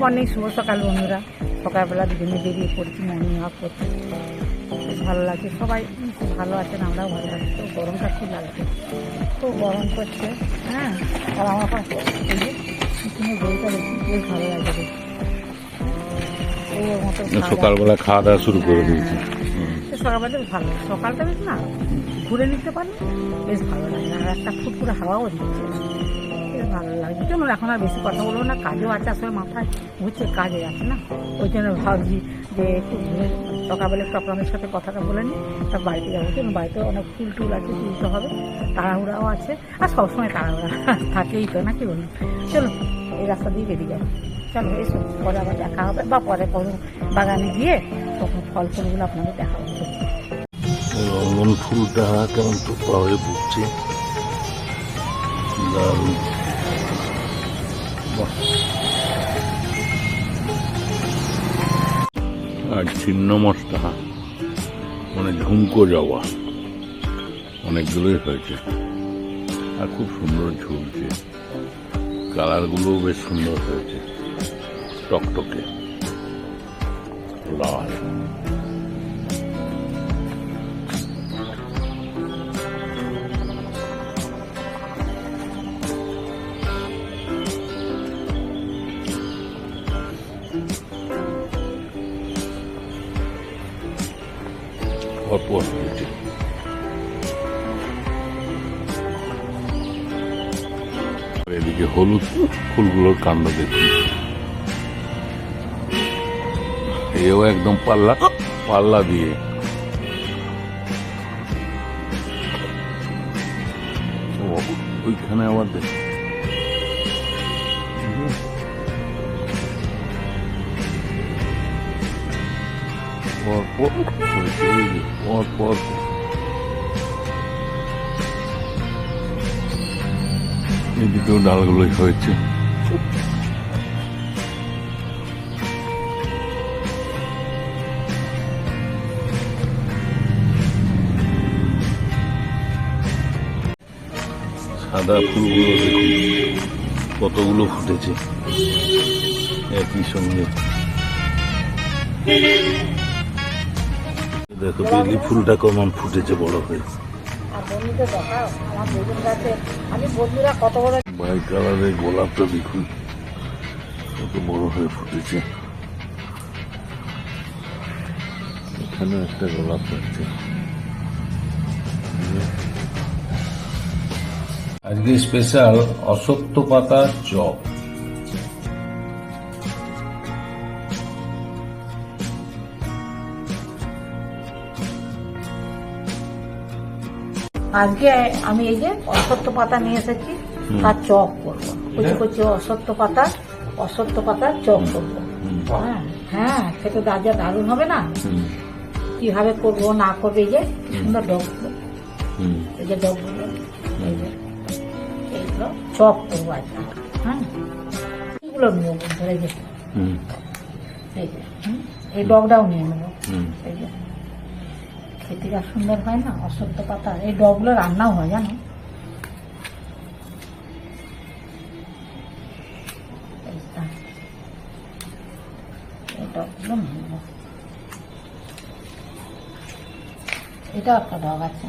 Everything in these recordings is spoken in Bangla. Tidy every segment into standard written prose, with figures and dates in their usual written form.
মর্নিং, শুভ সকাল বন্ধুরা। সকালবেলা দুজনে বেরিয়ে পড়ছি মর্নিং ওয়াক করতে। বেশ ভালো লাগছে, সবাই খুব ভালো আছেন, আমরাও ভালো আছি। তো গরমটা খুব লাগছে, খুব গরম করছে। হ্যাঁ, আর আমার পাশে এই যে পিছনে বইটা দেখি, বেশ ভালো লাগছে। ওর মতো সকালবেলা খাওয়া দাওয়া শুরু করে দিয়েছি। সকালবেলা ভালো, সকালটা বেশ না ঘুরে নিতে পারলে বেশ ভালো লাগে। আর একটা ফুটফুটে হাওয়াও দিচ্ছে, বেশ ভালো লাগছে। কেমন এখন আর বেশি কথা বলবো না, কাজেও আছে, আসলে মাথায় ঘুরছে, কাজে আছে না, ওই জন্য ভাবছি যে একটু ঘুরে সকালবেলা একটু আপনাদের সাথে কথাটা বলে নিই, তার বাড়িতে যাবো। কিন্তু বাড়িতে অনেক ফুল টুল আছে, তুলতে হবে, তাড়াহুড়াও আছে, আর সবসময় তাড়াহুড়া থাকেই তো, নাকি বলুন? চলো এই রাস্তা দিয়ে বেরিয়ে যাবো, চলো এসো, পরে আবার দেখা হবে, বা পরে কোনো বাগানে গিয়ে তখন ফল ফুলগুলো আপনাদের দেখা হচ্ছে। রঙন ফুলটা কেমন তোপা হয়ে ফুটছে, দারুণ। আর ছিন্ন মশলা মানে ঝুমকো জবা অনেকগুলোই হয়েছে, আর খুব সুন্দর ঝুলছে, কালারগুলোও বেশ সুন্দর হয়েছে, টকটকে লাল। পরপর হয়েছে, এদিকে হলুদ ফুলগুলোর কাণ্ড দেখুন, এও একদম পাল্লা পাল্লা দিয়ে। ওইখানে আবার দেখ, পর এদিকেও ডালগুলোই হয়েছে। সাদা ফুলগুলো দেখুন কতগুলো ফুটেছে একই সঙ্গে। দেখো বেলি ফুলটা কেমন ফুটেছে বড় হয়ে, হোয়াইট কালারের গোলাপটা দেখুন কত বড় হয়ে ফুটেছে। এখানে একটা গোলাপ আছে। আজকে স্পেশাল অশ্বত্থ পাতার চপ। আজকে আমি এই যে অশ্বত্থ পাতা নিয়ে এসেছি, তার চপ করবো। কুচি কুচি অশ্বত্থ পাতার চপ করবো। হ্যাঁ হ্যাঁ, খেতে যা দারুণ হবে না? কিভাবে করবো না করবো, এই যে সুন্দর ডগগুলো, এই যে ডগগুলো, এই যে এইগুলো চপ করবো আজকে। হ্যাঁ, এইগুলো নেবো বন্ধুরা, এই যে এই ডগটাও নিয়ে নেবো। এই যে খেতে যা সুন্দর হয় না অশ্বত্থ পাতা, এই ডগগুলো রান্নাও হয় জানো। এই ডগগুলো নেব, এটাও একটা ডগ আছে।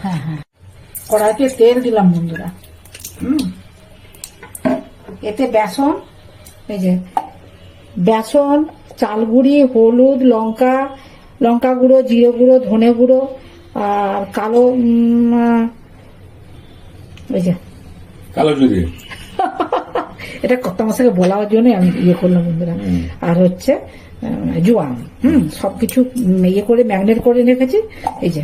হ্যাঁ হ্যাঁ, কড়াইতে তেল দিলাম বন্ধুরা। এতে বেসন, এই যে বেসন, চাল গুঁড়ি, হলুদ, লঙ্কা গুঁড়ো, জিরে গুঁড়ো, ধনে গুঁড়ো, আর কালো এই যে কালো জিরে, এটা কত মশাকে বলার জন্য আমি ইয়ে করলাম বন্ধুরা। আর হচ্ছে জোয়ান, সবকিছু ইয়ে করে ম্যাগনেট করে রেখেছি। এই যে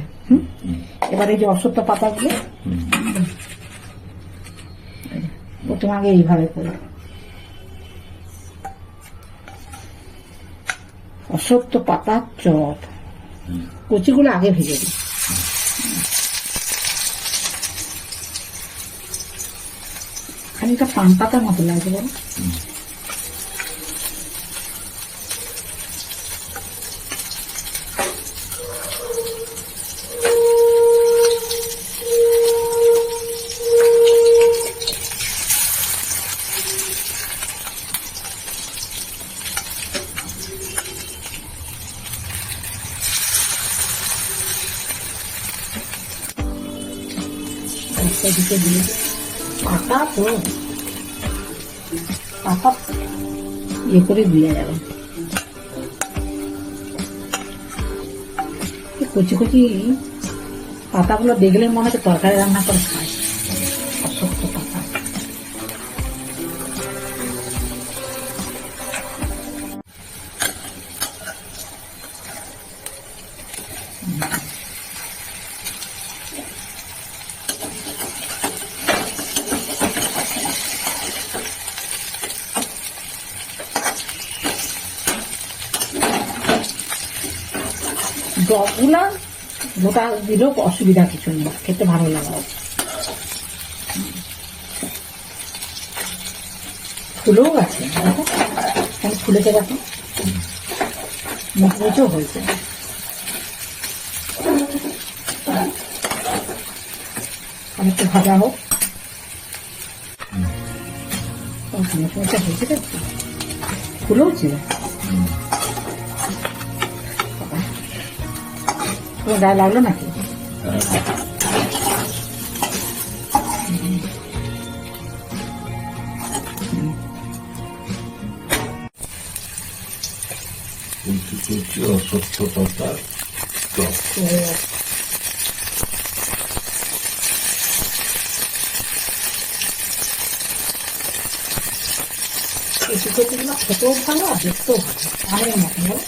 এবার এই যে অশ্বত্থ পাতাগুলো প্রথম আগে এইভাবে করে অশ্বত্থ পাতার চপ, কচিগুলো আগে ভেজে দিই। খানিকটা পান পাতার মতো লাগছে বলো। একটা দিকে দিয়ে পাতা তো পাতা ইয়ে করে দিয়ে যাবে। কচি কচি পাতাগুলো দেখলে মনে হচ্ছে তরকারি রান্না করে খায়। শক্ত পাতা ডগগুলা গোটা দিলেও অসুবিধা কিছু নেই, খেতে ভালো লাগে। ফুলেও গেছে দেখো, ফুলেতে গেছে, মুচমুচেও হয়েছে। অনেকটা ভাজা হোক, মুচমুচে হয়েছে দেখছি, ফুলেওছে। তোমার গায়ে লাগলো নাকি? কুচি কুচি অসত্য পাতার টক। কচি কচিগুলো খেতেও ভালো আর দেখতেও ভালো, আমের মতন বলো।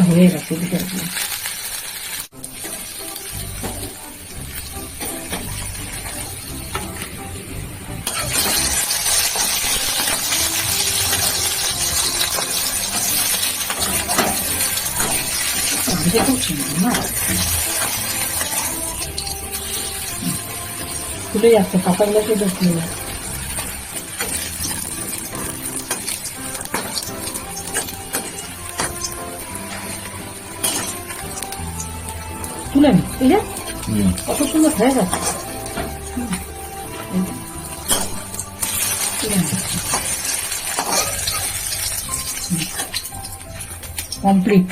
হয়ে গেছে খুলে যাচ্ছে, পাতাগুলোকে খুলে যাচ্ছে। তুলে নি, এই যে কত সুন্দর হয়ে গেছে। কমপ্লিট।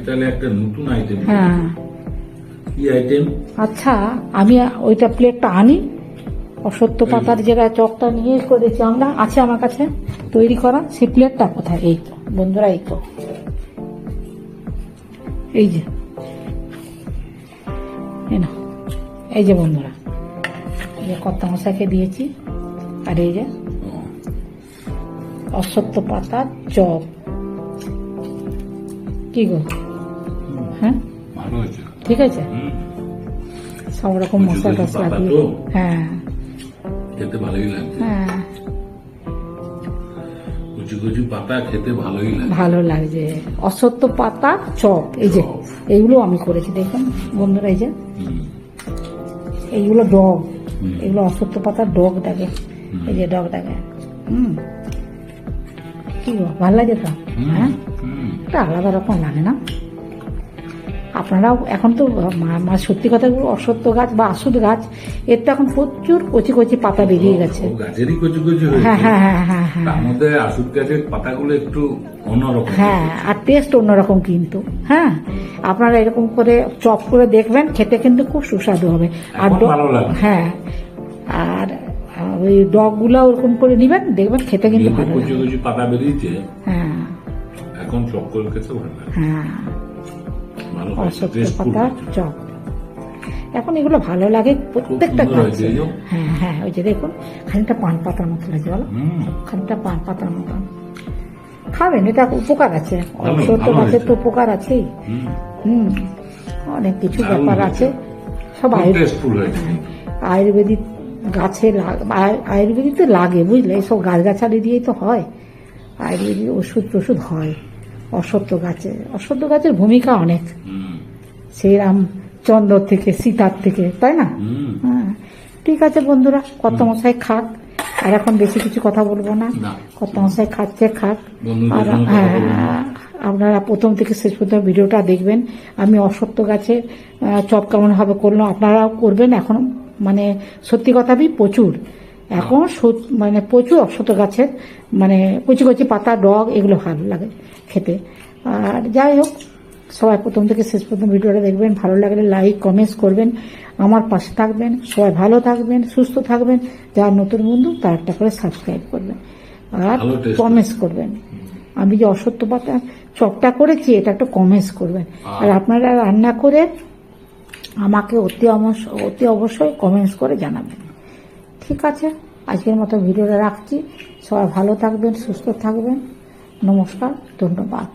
তাহলে একটা নতুন আইটেম। হ্যাঁ, কি আইটেম? আচ্ছা, আমি ওইটা প্লেটটা আনি, অসত্য পাতার যেটা চকটা নিয়ে করেছি আমরা, আছে আমার কাছে তৈরি করা। সেই প্লেটটা কোথায়? এই তো বন্ধুরা, এই তো, এই যে, এই যে বন্ধুরা, এই যে কর্তা মশাইকে দিয়েছি। আর এই যে অসত্য পাতার চপ। কি গো? হ্যাঁ, ভালো হয়েছে, ঠিক আছে। সব রকম মশলা টসলা দিয়ে, হ্যাঁ খেতে ভালোই লাগে। হ্যাঁ, কুচি কুচি পাতা খেতে ভালোই লাগে, ভালো লাগছে। অসত্য পাতা চপ, এই যে এইগুলো আমি করেছি, দেখুন বন্ধুরা, এই যে এইগুলো ডগ, এগুলো অসত্য পাতার ডগ ডাকে, এই যে ডগ ডাকে। কি গো, ভালো লাগে তো? হ্যাঁ, একটা আলাদা রকম লাগে না? আপনারাও এখন তো সত্যি কথা, অসত্য গাছ বা আসুদ গাছ, এর তো এখন প্রচুর কচি কচি পাতা বেরিয়ে গেছে। গাছেরই কচি কচি হয়েছে। হ্যাঁ হ্যাঁ হ্যাঁ হ্যাঁ হ্যাঁ, তার মধ্যে আসুদ গাছের পাতাগুলো একটু অন্যরকম। হ্যাঁ, আর টেস্ট অন্যরকম কিন্তু। হ্যাঁ, আপনারা এরকম করে চপ করে দেখবেন, খেতে কিন্তু খুব সুস্বাদু হবে। আর ভালো লাগে। হ্যাঁ, আর ওই ডগগুলো ওরকম করে নিবেন, দেখবেন খেতে কিন্তু ভালো কচি লাগে। কচি পাতা বেরিয়েছে, হ্যাঁ এখন চপ করে খেতে ভালো লাগে। হ্যাঁ, ভালো অসত্য পাতার চপ এখন এগুলো ভালো লাগে প্রত্যেকটা গাছে। হ্যাঁ হ্যাঁ, ওই যে দেখুন, খানিকটা পান পাতার মতো লাগে, বলো, খানিকটা পান পাতার মতন। খাবেন, এটা উপকার আছে, অসত্য গাছের তো উপকার আছেই। অনেক কিছু ব্যাপার আছে, সব আয়ুর্বেদিক গাছে আয়ুর্বেদিক তো লাগে বুঝলে, এইসব গাছগাছালি দিয়েই তো হয়, আয়ুর্বেদিক ওষুধ টষুধ হয়। অশ্বত্থ গাছের ভূমিকা অনেক, সেই রামচন্দ্র থেকে সীতার থেকে, তাই না? হ্যাঁ, ঠিক আছে বন্ধুরা, কর্তামশাই খাক, আর এখন বেশি কিছু কথা বলবো না। কর্তামশাই খাচ্ছে, খাক। আর হ্যাঁ, আপনারা প্রথম থেকে শেষ পর্যন্ত ভিডিওটা দেখবেন। আমি অশ্বত্থ গাছে চপ কেমন ভাবে করলাম, আপনারাও করবেন। এখন মানে সত্যি কথা প্রচুর এখন মানে প্রচুর অশ্বত্থ গাছের মানে কচি কচি পাতা, ডগ, এগুলো ভালো লাগে খেতে। আর যাই হোক, সবাই প্রথম থেকে শেষ পর্যন্ত ভিডিওটা দেখবেন। ভালো লাগলে লাইক কমেন্টস করবেন, আমার পাশে থাকবেন। সবাই ভালো থাকবেন, সুস্থ থাকবেন। যারা নতুন বন্ধু তার একটা করে সাবস্ক্রাইব করবেন আর কমেন্টস করবেন। আমি যে অশ্বত্থ পাতা চপটা করেছি এটা একটা কমেন্টস করবেন। আর আপনারা রান্না করে আমাকে অতি অবশ্যই কমেন্টস করে জানাবেন। ঠিক আছে, আজকের মতো ভিডিওটা রাখছি। সবাই ভালো থাকবেন, সুস্থ থাকবেন। নমস্কার, ধন্যবাদ।